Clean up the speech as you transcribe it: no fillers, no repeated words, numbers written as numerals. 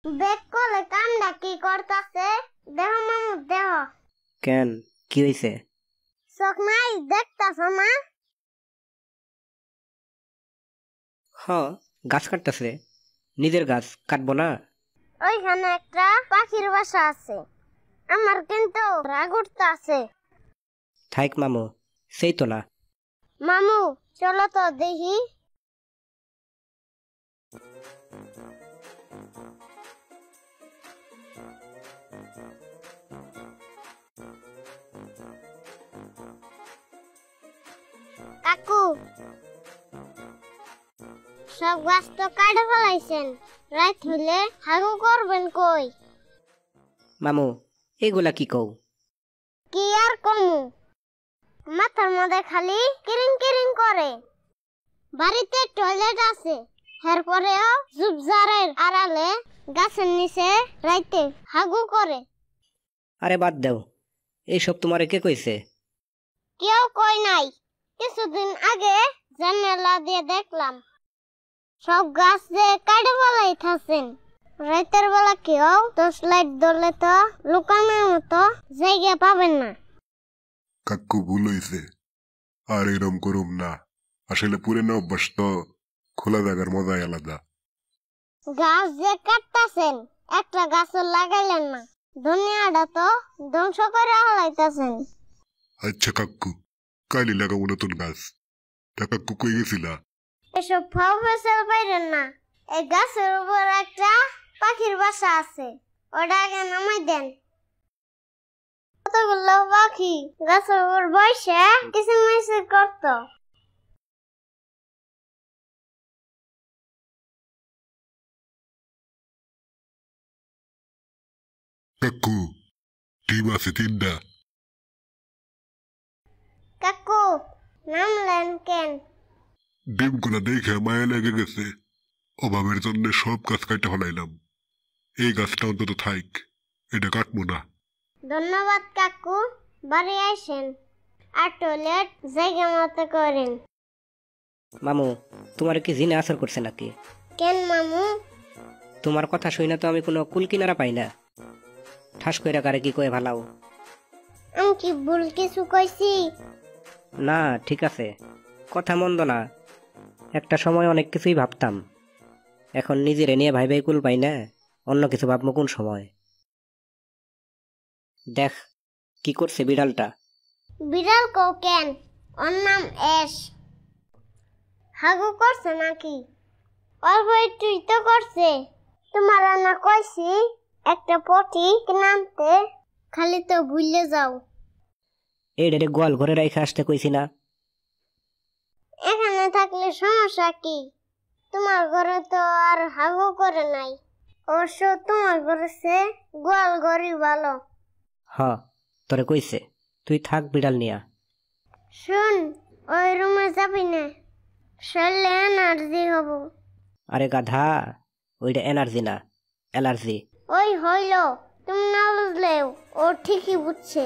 দেখ কলে কামটা কি করতাছে দেহ মামু দেহ কেন কি হইছে? চোখ নাই দেখতাছ না? হ গাছ কাটতেছে। নিজের গাছ কাটবো না? ওইখানে একটা পাখির বাসা আছে, আমার কিন্তু রাগ উঠতাছে। থাইক মামু, সেই তো না। মামু চলো তো দেখি। কাকু সব গাছ তো কাটে ফেলাইছেন, রাত হলে হাগু করবেন কই? মামু এগুলা কি কও? কি আর কমু, মাথার মধ্যে খালি কিরিং কিরিং করে। বাড়িতে টয়লেট আছে, এরপরেও ঝুপঝাড়ের আড়ালে গাছের নিচে রাইতে হাগু করে। আরে বাদ দাও, এইসব তোমারে কে কইছে? কেউ কই নাই, কিছুদিন আগে জানালা দিয়ে দেখলাম সব গাছ যে কাটে ফেলাইতাছেন। রাতের বেলা কেউ টর্চ লাইট ধরলে তো লুকানোর মতো জায়গা পাবেন না। কাকু ভুল হইছে, আর এরম করুম না। আসলে পুরানো অভ্যাস তো, খোলা জায়গার মজাই আলাদা। গাছ যে কাটতাছেন একটা গাছও লাগাইলেন না, দুনিয়াটা তো ধ্বংস করে ফেলাইতাছেন। আচ্ছা কাকু, কালি লাগাবো নতুন গাছ। তা কাকু কই গেছিলা? এসব ফাও ফসল পাইলেন না, এই গাছের উপর একটা পাখির বাসা আছে, ওটা আগে নামাই দেন। কতগুলো পাখি গাছের উপর বসে কিচিরমিচির করতো। কাকু ডিম আছে 3টা। কাকু নামলেন কেন? ডিম গুলা দেখে মায়া লেগে গেছে, অভাবের জন্য সব গাছ কাটে ফেলাইলাম। এই গাছটা অন্তত থাইক, এটা কাটবো না। ধন্যবাদ কাকু, বাড়ি আইসেন আর টয়লেট জায়গা মতো করেন। মামু তোমার কি জিনে আসর করছে নাকি? কেন মামু? তোমার কথা শুই না তো আমি কোনো কুল কিনারা পাই না। ঠাস কইরা কারে কি কয়ে ভালাও। আমি কি ভুল কিছু কইছি? না ঠিক আছে, কথা মন্দ না। একটা সময় অনেক কিছুই ভাবতাম, এখন নিজেরে নিয়ে ভাইবাই কুল পাই না, অন্য কিছু ভাববো কোন সময়। দেখ কি করছে বিড়ালটা। বিড়াল কও কেন? ওর নাম এস। হাগু করছে নাকি? অল্প একটুই তো করছে। তোমার না কইছি একটা পটি কিনানতে, খালি তো ভুলে যাও। এই ডেরে গোয়াল ঘরে রাইখা আসতে কইছি না? এখানে থাকলে সমস্যা কি? তোমার ঘরে তো আর হাগু করে নাই। অবশ্য তোমার ঘরে সে গোয়াল ঘরই ভালো। হ তোরে কইছে, তুই থাক বিড়াল নিয়া। শুন, ওই রুমে যাবি না, শরীরে এনার্জি হব। আরে গাধা, ওইটা এনার্জি না, অ্যালার্জি। ওই হইল, তুমি না বুঝলেও ও ঠিকই বুঝছে।